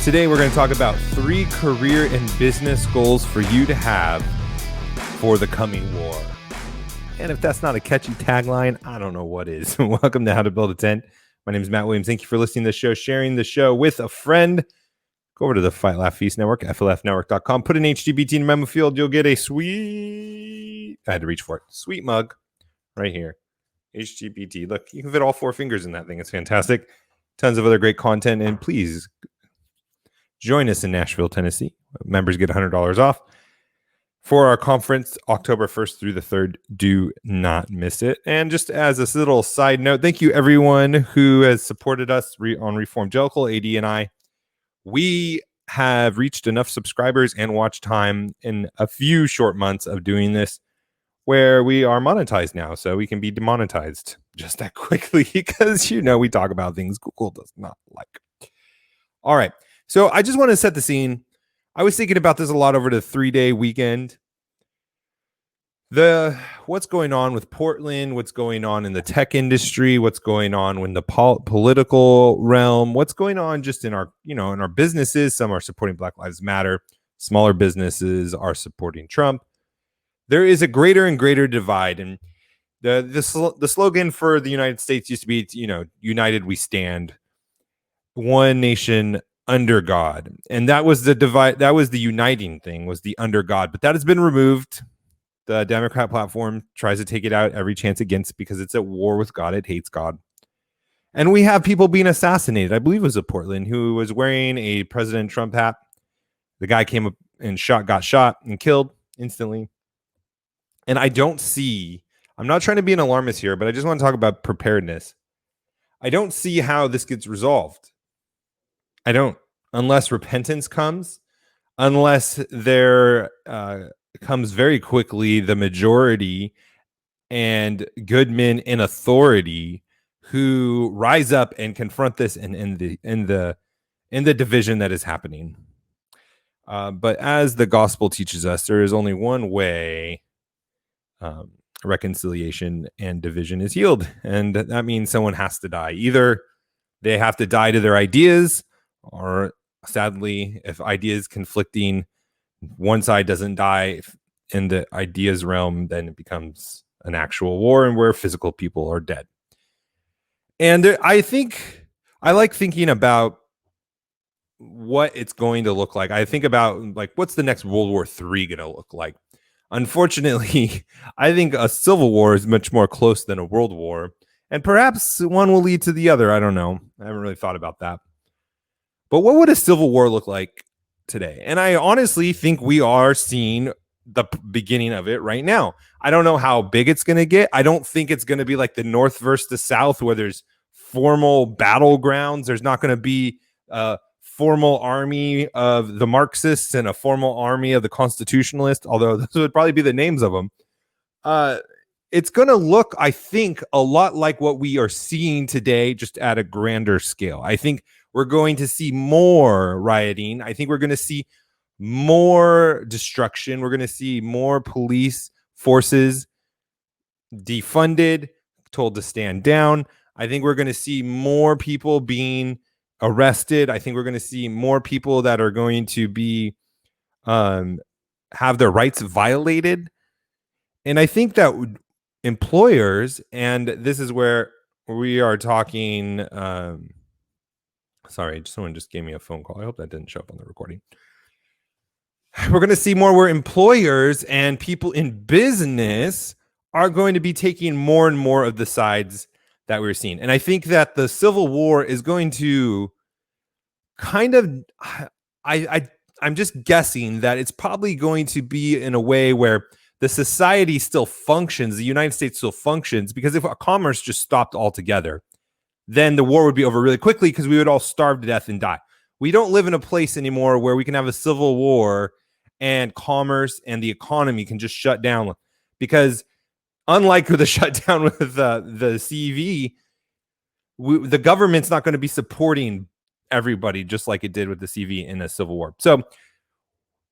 Today, we're going to talk about 3 career and business goals for you to have for the coming war. And if that's not a catchy tagline, I don't know what is. Welcome to How to Build a Tent. My name is Matt Williams. Thank you for listening to the show, sharing the show with a friend. Go over to the Fight Laugh Feast Network, flfnetwork.com. Put an HGBT in the memo field. You'll get a sweet, I had to reach for it, sweet mug right here. HGBT. Look, you can fit all 4 fingers in that thing. It's fantastic. Tons of other great content. And please join us in Nashville, Tennessee. Members get $100 off for our conference, October 1st through the 3rd. Do not miss it. And just as a little side note, thank you everyone who has supported us on Reformed Jellicle, AD and I. We have reached enough subscribers and watch time in a few short months of doing this where we are monetized now. So we can be demonetized just that quickly because, we talk about things Google does not like. All right. So I just want to set the scene. I was thinking about this a lot over the 3-day weekend. What's going on with Portland, what's going on in the tech industry, what's going on in the political realm, what's going on just in our, in our businesses. Some are supporting Black Lives Matter. Smaller businesses are supporting Trump. There is a greater and greater divide. And the slogan for the United States used to be, united we stand, one nation under God. And that was the divide. That was the uniting thing, was the under God. But that has been removed. The Democrat platform tries to take it out every chance it gets because it's at war with God. It hates God. And we have people being assassinated. I believe it was a Portland who was wearing a President Trump hat. The guy came up and got shot and killed instantly. And I'm not trying to be an alarmist here, but I just want to talk about preparedness. I don't see how this gets resolved. I don't, unless repentance comes, unless there comes very quickly the majority and good men in authority who rise up and confront this and in the division that is happening. But as the gospel teaches us, there is only one way reconciliation and division is healed, and that means someone has to die. Either they have to die to their ideas, or sadly, if ideas conflicting, one side doesn't die in the ideas realm, then it becomes an actual war and where physical people are dead. And I like thinking about what it's going to look like. I think about what's the next World War III going to look like? Unfortunately, I think a civil war is much more close than a world war, and perhaps one will lead to the other. I don't know. I haven't really thought about that. But what would a civil war look like today? And I honestly think we are seeing the beginning of it right now. I don't know how big it's going to get. I don't think it's going to be like the North versus the South where there's formal battlegrounds. There's not going to be a formal army of the Marxists and a formal army of the Constitutionalists, although those would probably be the names of them. It's going to look, I think, a lot like what we are seeing today, just at a grander scale. I think we're going to see more rioting. I think we're going to see more destruction. We're going to see more police forces defunded, told to stand down. I think we're going to see more people being arrested. I think we're going to see more people that are going to be have their rights violated. And I think that employers, and this is where we are talking... Sorry, someone just gave me a phone call. I hope that didn't show up on the recording. We're going to see more where employers and people in business are going to be taking more and more of the sides that we're seeing. And I think that the Civil War is going to kind of, I'm just guessing that it's probably going to be in a way where the society still functions, the United States still functions, because if our commerce just stopped altogether, then the war would be over really quickly because we would all starve to death and die. We don't live in a place anymore where we can have a civil war and commerce and the economy can just shut down, because unlike the shutdown with the CV, the government's not going to be supporting everybody just like it did with the CV in a civil war. So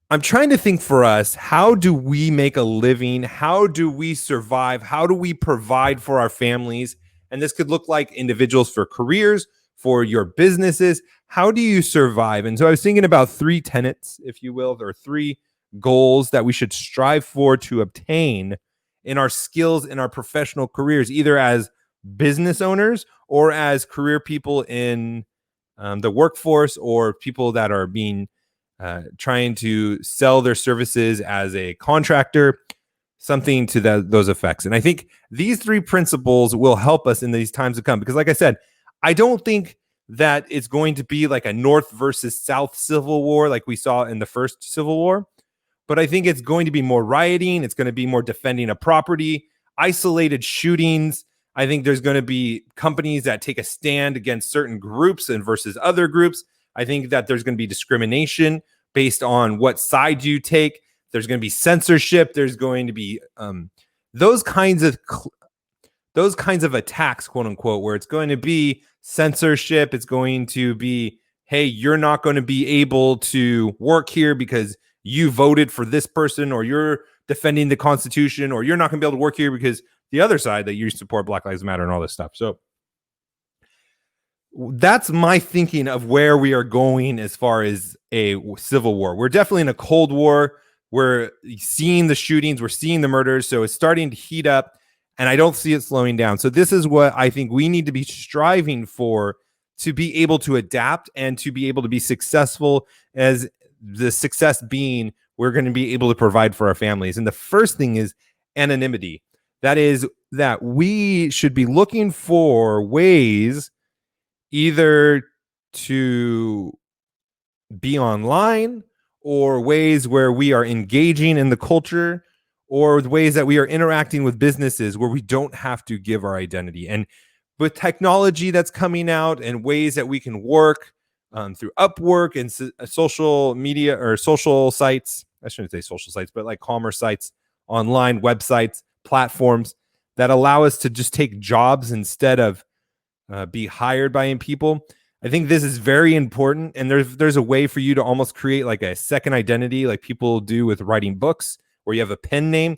I'm trying to think for us, how do we make a living? How do we survive? How do we provide for our families? And this could look like individuals for careers, for your businesses. How do you survive? And so I was thinking about 3 tenets, if you will, or 3 goals that we should strive for to obtain in our skills in our professional careers, either as business owners or as career people in the workforce, or people that are being trying to sell their services as a contractor, something to those effects. And I think these 3 principles will help us in these times to come, because like I said, I don't think that it's going to be like a North versus South civil war like we saw in the first Civil War, but I think it's going to be more rioting. It's going to be more defending a property, isolated shootings. I think there's going to be companies that take a stand against certain groups and versus other groups. I think that there's going to be discrimination based on what side you take. There's going to be censorship. There's going to be those kinds of attacks, quote unquote, where it's going to be censorship. It's going to be, hey, you're not going to be able to work here because you voted for this person, or you're defending the Constitution, or you're not going to be able to work here because the other side that you support Black Lives Matter and all this stuff. So that's my thinking of where we are going as far as a civil war. We're definitely in a Cold War. We're seeing the shootings, we're seeing the murders, so it's starting to heat up, and I don't see it slowing down. So this is what I think we need to be striving for, to be able to adapt and to be able to be successful, as the success being we're going to be able to provide for our families. And the first thing is anonymity. That is that we should be looking for ways either to be online, or ways where we are engaging in the culture, or the ways that we are interacting with businesses where we don't have to give our identity. And with technology that's coming out and ways that we can work through Upwork and social media or social sites, I shouldn't say social sites, but like commerce sites, online websites, platforms that allow us to just take jobs instead of be hired by people. I think this is very important, and there's a way for you to almost create like a second identity, like people do with writing books, where you have a pen name.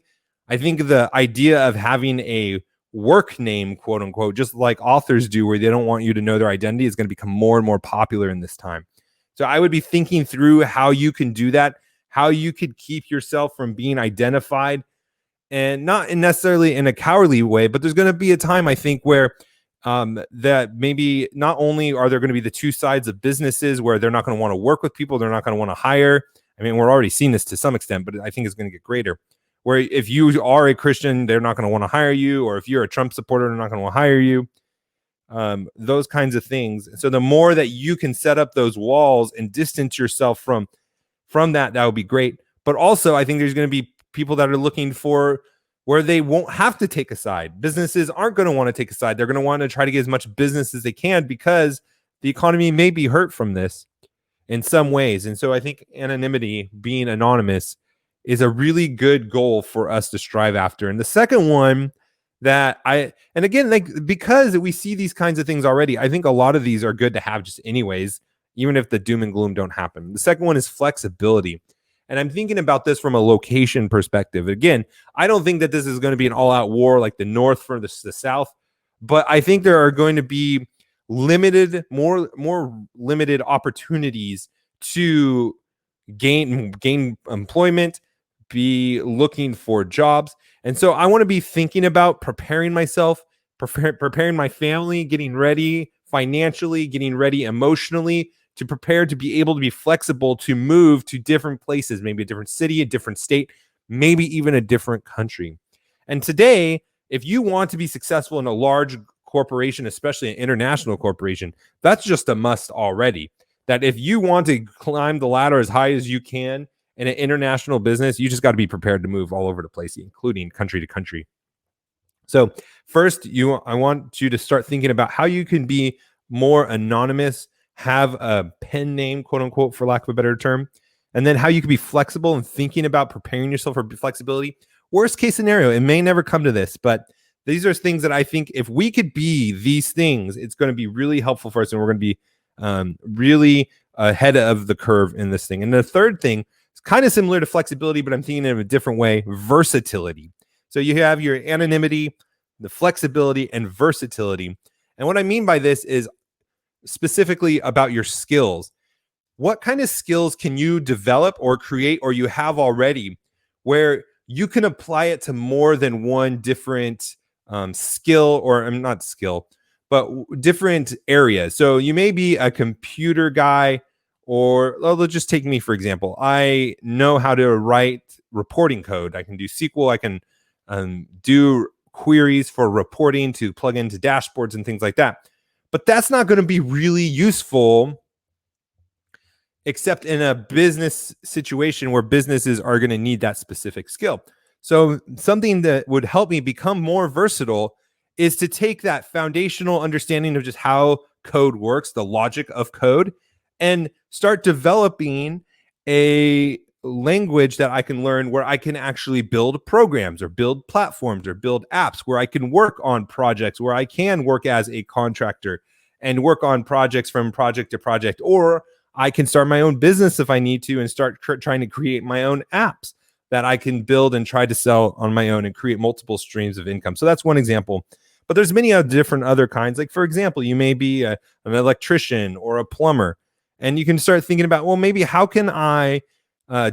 I think the idea of having a work name, quote unquote, just like authors do, where they don't want you to know their identity, is going to become more and more popular in this time. So I would be thinking through how you can do that, how you could keep yourself from being identified, and not necessarily in a cowardly way, but there's going to be a time, I think, where that maybe not only are there going to be the 2 sides of businesses where they're not going to want to work with people, they're not going to want to hire. I mean, we're already seeing this to some extent, but I think it's going to get greater, where if you are a Christian, they're not going to want to hire you, or if you're a Trump supporter, they're not going to want to hire you. Those kinds of things. So the more that you can set up those walls and distance yourself from that would be great. But also, I think there's going to be people that are looking for where they won't have to take a side. Businesses aren't going to want to take a side. They're going to want to try to get as much business as they can, because the economy may be hurt from this in some ways. And so I think anonymity, being anonymous, is a really good goal for us to strive after. And the second one and again, like, because we see these kinds of things already, I think a lot of these are good to have just anyways, even if the doom and gloom don't happen. The second one is flexibility. And I'm thinking about this from a location perspective. Again, I don't think that this is going to be an all-out war like the North versus the South, but I think there are going to be more limited opportunities to gain employment, be looking for jobs. And so I want to be thinking about preparing myself, preparing my family, getting ready financially, getting ready emotionally, to prepare to be able to be flexible to move to different places, maybe a different city, a different state, maybe even a different country. And today, if you want to be successful in a large corporation, especially an international corporation, that's just a must already. That if you want to climb the ladder as high as you can in an international business, you just got to be prepared to move all over the place, including country to country. So first, I want you to start thinking about how you can be more anonymous, have a pen name, quote unquote, for lack of a better term, and then how you can be flexible and thinking about preparing yourself for flexibility. Worst case scenario, it may never come to this, but these are things that I think if we could be these things, it's going to be really helpful for us, and we're going to be really ahead of the curve in this thing. And the third thing is kind of similar to flexibility, but I'm thinking in a different way: versatility. So you have your anonymity, the flexibility, and versatility. And what I mean by this is, specifically about your skills. What kind of skills can you develop or create or you have already where you can apply it to more than one different skill, or not skill, but different areas? So you may be a computer guy, or let's just take me, for example. I know how to write reporting code. I can do SQL. I can do queries for reporting to plug into dashboards and things like that. But that's not going to be really useful except in a business situation where businesses are going to need that specific skill. So something that would help me become more versatile is to take that foundational understanding of just how code works, the logic of code, and start developing a language that I can learn where I can actually build programs or build platforms or build apps, where I can work on projects, where I can work as a contractor and work on projects from project to project, or I can start my own business if I need to and start trying to create my own apps that I can build and try to sell on my own and create multiple streams of income. So that's one example. But there's many different other kinds. Like, for example, you may be an electrician or a plumber, and you can start thinking about, well, maybe how can I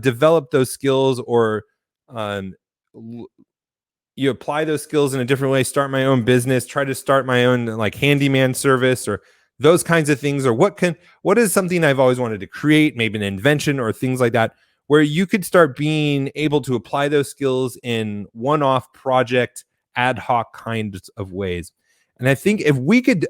develop those skills, or you apply those skills in a different way, start my own business, try to start my own like handyman service, or those kinds of things. Or what is something I've always wanted to create, maybe an invention or things like that, where you could start being able to apply those skills in one-off project, ad hoc kinds of ways. And I think if we could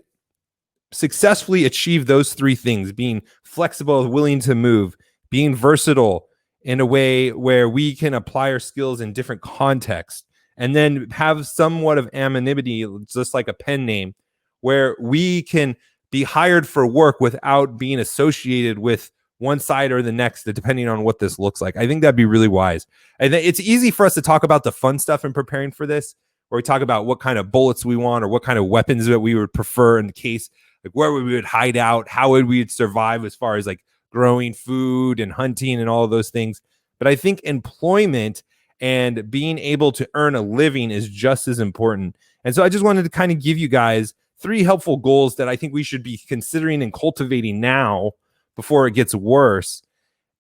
successfully achieve those three things, being flexible, willing to move, being versatile in a way where we can apply our skills in different contexts, and then have somewhat of anonymity, just like a pen name, where we can be hired for work without being associated with one side or the next, depending on what this looks like. I think that'd be really wise. And it's easy for us to talk about the fun stuff in preparing for this, where we talk about what kind of bullets we want or what kind of weapons that we would prefer in the case, like where we would hide out, how would we survive as far as like growing food and hunting and all of those things. But I think employment and being able to earn a living is just as important. And so I just wanted to kind of give you guys 3 helpful goals that I think we should be considering and cultivating now before it gets worse,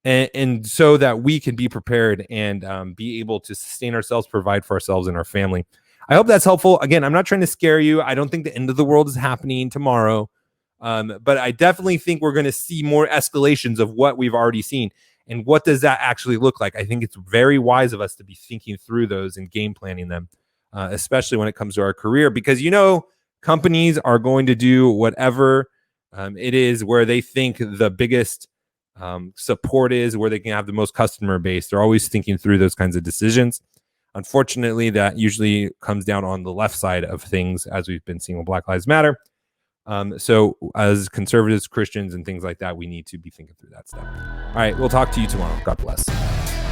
and so that we can be prepared and be able to sustain ourselves, provide for ourselves and our family. I hope that's helpful. Again, I'm not trying to scare you. I don't think the end of the world is happening tomorrow, but I definitely think we're going to see more escalations of what we've already seen. And what does that actually look like? I think it's very wise of us to be thinking through those and game planning them, especially when it comes to our career, because, companies are going to do whatever it is where they think the biggest support is, where they can have the most customer base. They're always thinking through those kinds of decisions. Unfortunately, that usually comes down on the left side of things, as we've been seeing with Black Lives Matter. So as conservatives, Christians, and things like that, we need to be thinking through that stuff. All right, we'll talk to you tomorrow. God bless.